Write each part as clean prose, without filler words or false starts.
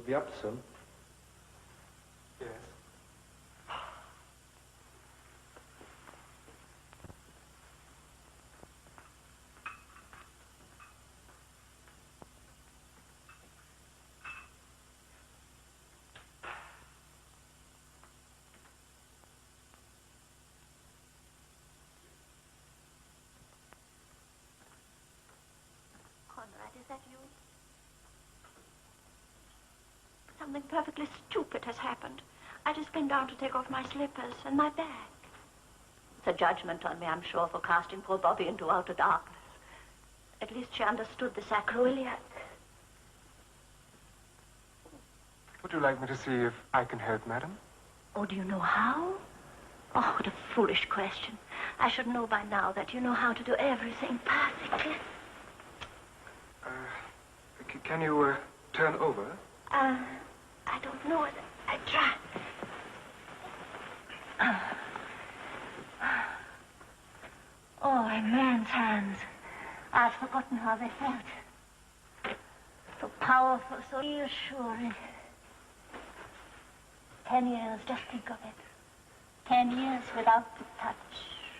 be up soon. Yes. Conrad, is that you? Something perfectly stupid has happened. I just came down to take off my slippers and my bag. It's a judgment on me, I'm sure, for casting poor Bobby into outer darkness. At least she understood the sacrilege. Would you like me to see if I can help, madam? Oh, do you know how? Oh, what a foolish question. I should know by now that you know how to do everything perfectly. Can you turn over? I don't know it. I try. Oh, a man's hands. I'd forgotten how they felt. So powerful, so reassuring. 10 years, just think of it. 10 years without the touch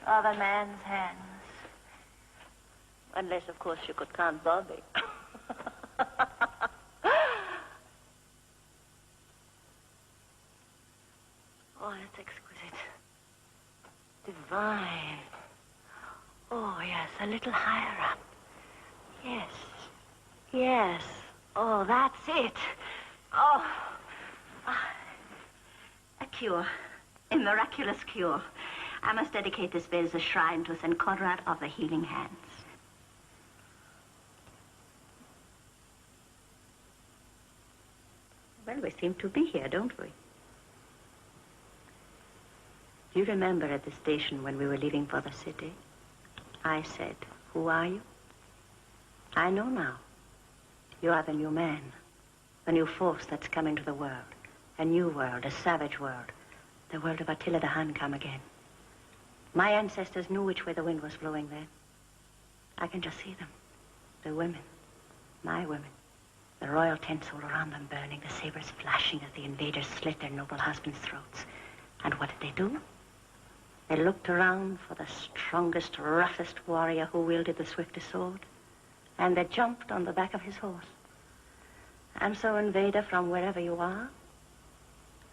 of a man's hands. Unless, of course, you could count Bobby. Oh, that's exquisite. Divine. Oh, yes, a little higher up. Yes. Yes. Oh, that's it. Oh. A cure. A miraculous cure. I must dedicate this bed as a shrine to St. Conrad of the Healing Hands. Well, we seem to be here, don't we? Do you remember at the station when we were leaving for the city? I said, "Who are you?" I know now. You are the new man. The new force that's coming to the world. A new world, a savage world. The world of Attila the Hun come again. My ancestors knew which way the wind was blowing then. I can just see them. The women. My women. The royal tents all around them burning, the sabers flashing as the invaders slit their noble husbands' throats. And what did they do? They looked around for the strongest, roughest warrior who wielded the swiftest sword. And they jumped on the back of his horse. And so, invader, from wherever you are,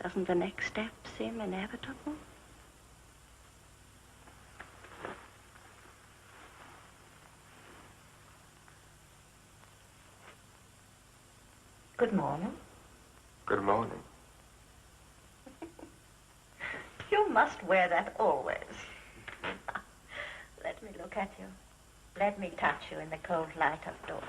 doesn't the next step seem inevitable? Good morning. Good morning. You must wear that always. Let me look at you. Let me touch you in the cold light of dawn.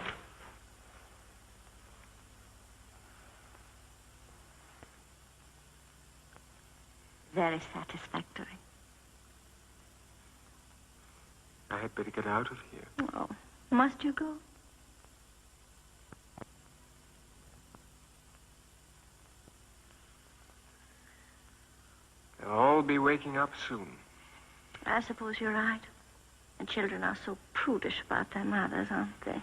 Very satisfactory. I had better get out of here. Oh, must you go? They'll all be waking up soon. I suppose you're right. And children are so prudish about their mothers, aren't they?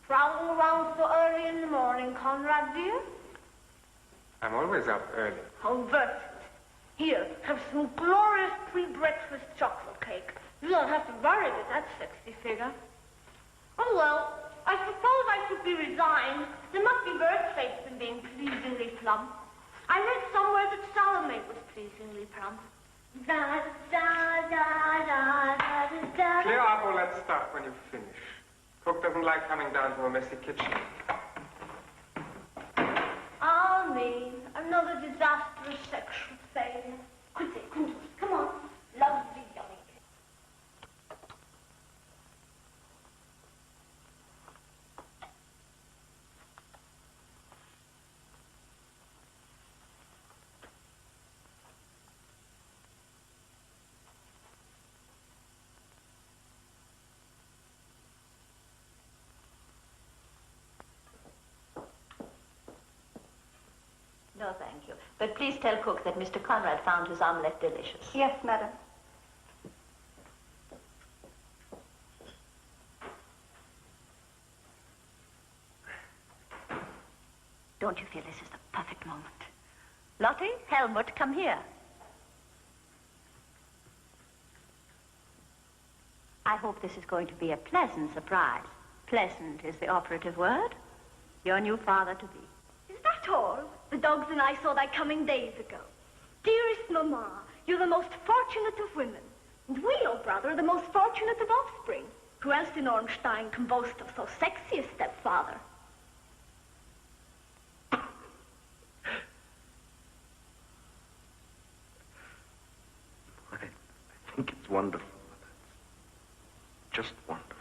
Prowling around so early in the morning, Conrad, dear? I'm always up early. How versatile. Here, have some glorious pre-breakfast chocolate cake. You don't have to worry with that sexy figure. Oh, well, I suppose I should be resigned. There must be worse fates than being pleasingly plump. I read somewhere that Salome was pleasingly plump. Da, da, da, da, da, da, da. Clear up all that stuff when you finish. Cook doesn't like coming down to a messy kitchen. Ah, me. Another disastrous sexual failure. Quickly, come on. Lovely, yummy. No, no, thank you. But please tell cook that Mr. Conrad found his omelette delicious. Yes, madam. Don't you feel this is the perfect moment? Lottie, Helmut, come here. I hope this is going to be a pleasant surprise. Pleasant is the operative word. Your new father-to-be. Is that all? The dogs and I saw that coming days ago. Dearest Mama, you're the most fortunate of women. And we, oh brother, are the most fortunate of offspring. Who else in Ornstein can boast of so sexy a stepfather? I think it's wonderful. It's just wonderful.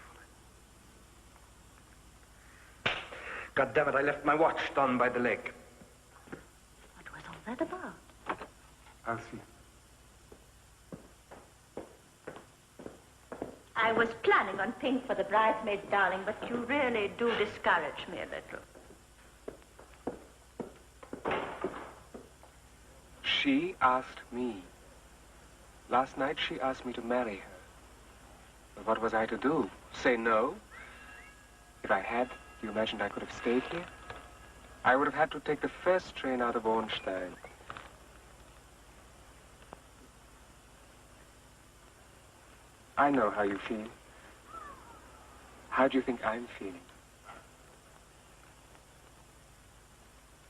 God damn it, I left my watch down by the lake. What was all that about? I'll see. I was planning on pink for the bridesmaids, darling, but you really do discourage me a little. She asked me. Last night she asked me to marry her. But what was I to do? Say no? If I had, do you imagine I could have stayed here? I would have had to take the first train out of Ornstein. I know how you feel. How do you think I'm feeling?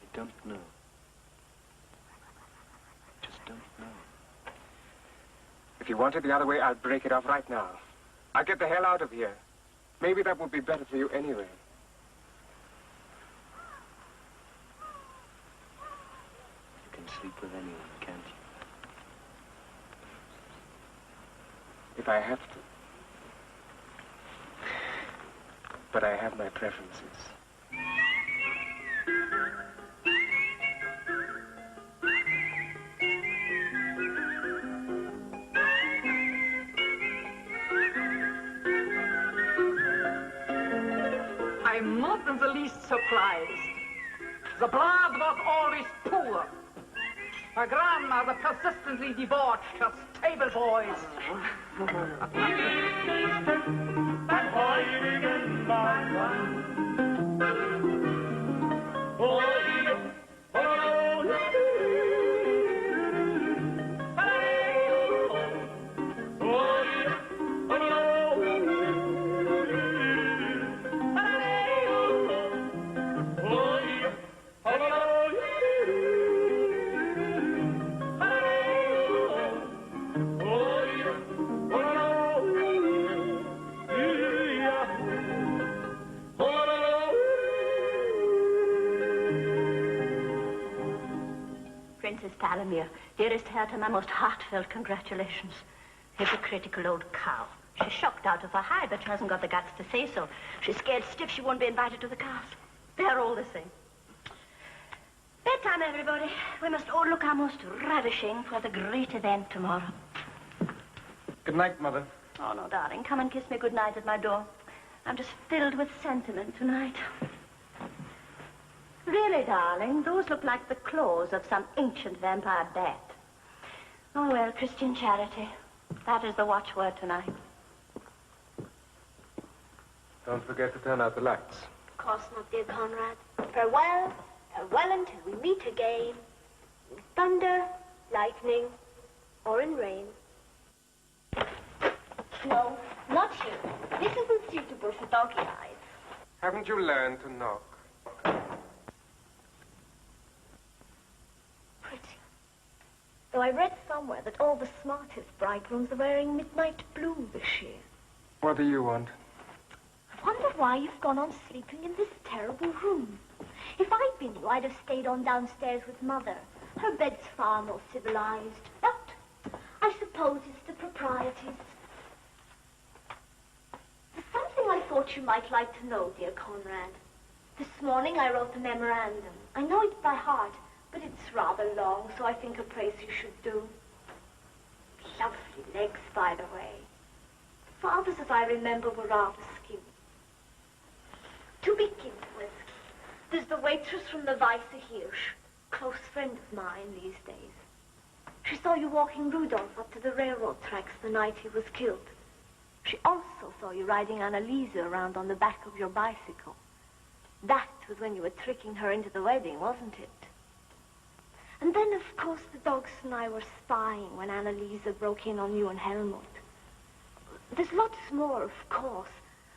I don't know. Just don't know. If you want it the other way, I'll break it off right now. I'll get the hell out of here. Maybe that would be better for you anyway. You can sleep with anyone, can't you? If I have to. But I have my preferences. I'm not in the least surprised. The blood was always poor. My grandmother persistently debauched her stable boys. Princess Palomir, dearest Herta, my most heartfelt congratulations. Hypocritical old cow. She's shocked out of her hide, but she hasn't got the guts to say so. She's scared stiff she won't be invited to the castle. They're all the same. Bedtime, everybody. We must all look our most ravishing for the great event tomorrow. Good night, Mother. Oh, no, darling. Come and kiss me good night at my door. I'm just filled with sentiment tonight. Really, darling, those look like the claws of some ancient vampire bat. Oh, well, Christian charity. That is the watchword tonight. Don't forget to turn out the lights. Of course not, dear Conrad. Farewell, farewell until we meet again. In thunder, lightning, or in rain. No, not here. This isn't suitable for doggy eyes. Haven't you learned to knock? Pretty. Though I read somewhere that all the smartest bridegrooms are wearing midnight blue this year. What do you want? I wonder why you've gone on sleeping in this terrible room. If I'd been you, I'd have stayed on downstairs with Mother. Her bed's far more civilized. But I suppose it's the proprieties. There's something I thought you might like to know, dear Conrad. This morning I wrote the memorandum. I know it by heart, but it's rather long, so I think a praise you should do. Lovely legs, by the way. Father's, as I remember, were rather skinny. To begin with, there's the waitress from the Weisse Hirsch. close friend of mine these days. She saw you walking Rudolph up to the railroad tracks the night he was killed. She also saw you riding Annalisa around on the back of your bicycle. That was when you were tricking her into the wedding, wasn't it? And then, of course, the dogs and I were spying when Annalisa broke in on you and Helmut. There's lots more, of course,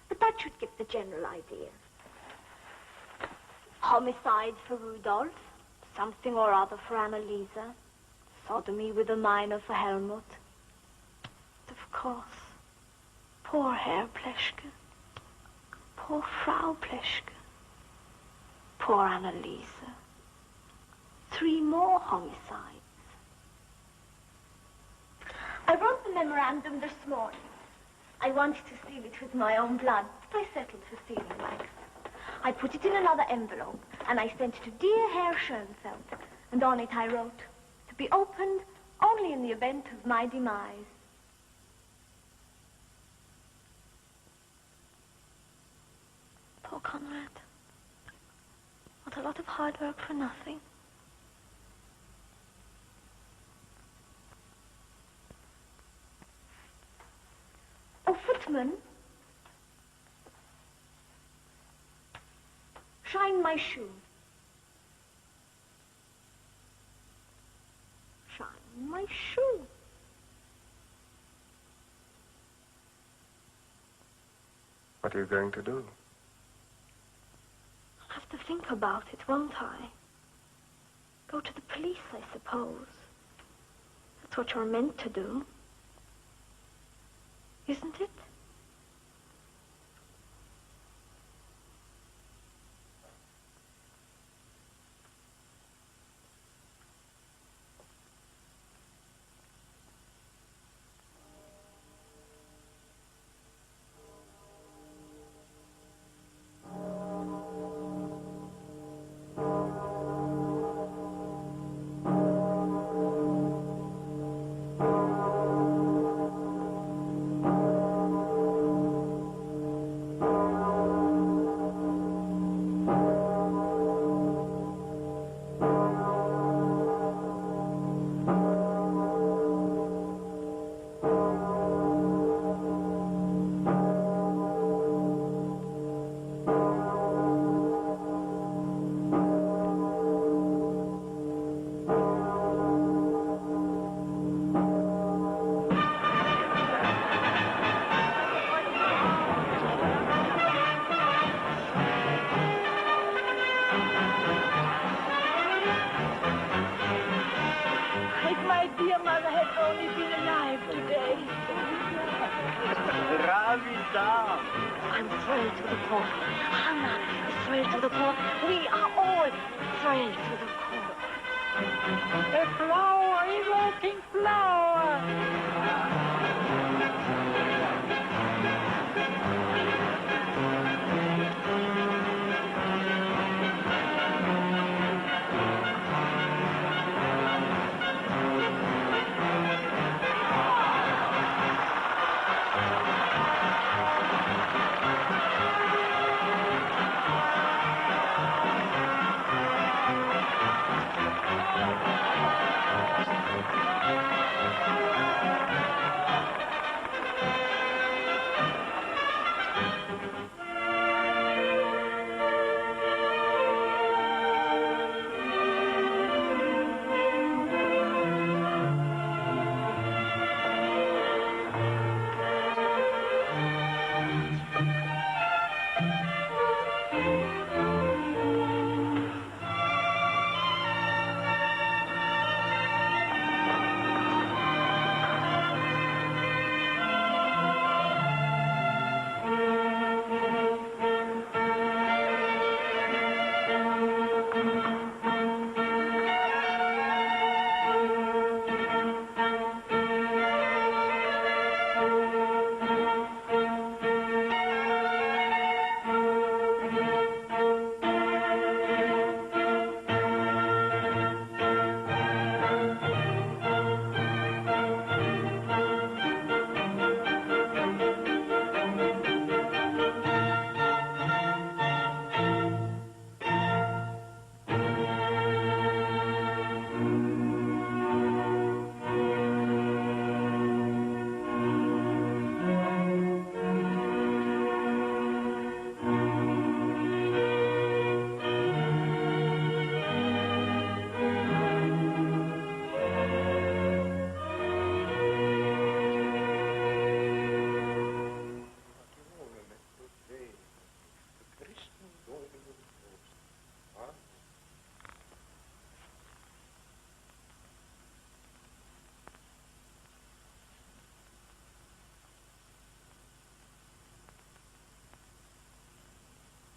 but that should give the general idea. Homicide for Rudolph, something or other for Annalisa, sodomy with a minor for Helmut. But of course, poor Herr Pleschke, poor Frau Pleschke, poor Annalisa. 3 more homicides. I wrote the memorandum this morning. I wanted to seal it with my own blood, but I settled for sealing wax. I put it in another envelope, and I sent it to dear Herr Schoenfeld. And on it I wrote, to be opened only in the event of my demise. Poor Conrad. What a lot of hard work for nothing. Oh, footman. Shine my shoe. Shine my shoe. What are you going to do? I'll have to think about it, won't I? Go to the police, I suppose. That's what you're meant to do. Isn't it? I'm thrilled to the core. Hannah is thrilled to the core. We are all thrilled to the core. A flower, evoking flower.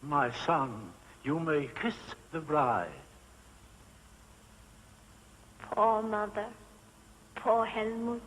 My son, you may kiss the bride. Poor mother. Poor Helmut.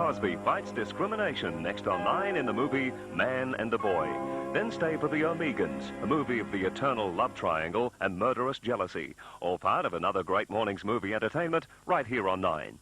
Cosby fights discrimination next on 9 in the movie Man and the Boy. Then stay for The Omegans, a movie of the eternal love triangle and murderous jealousy. All part of another great morning's movie entertainment right here on 9.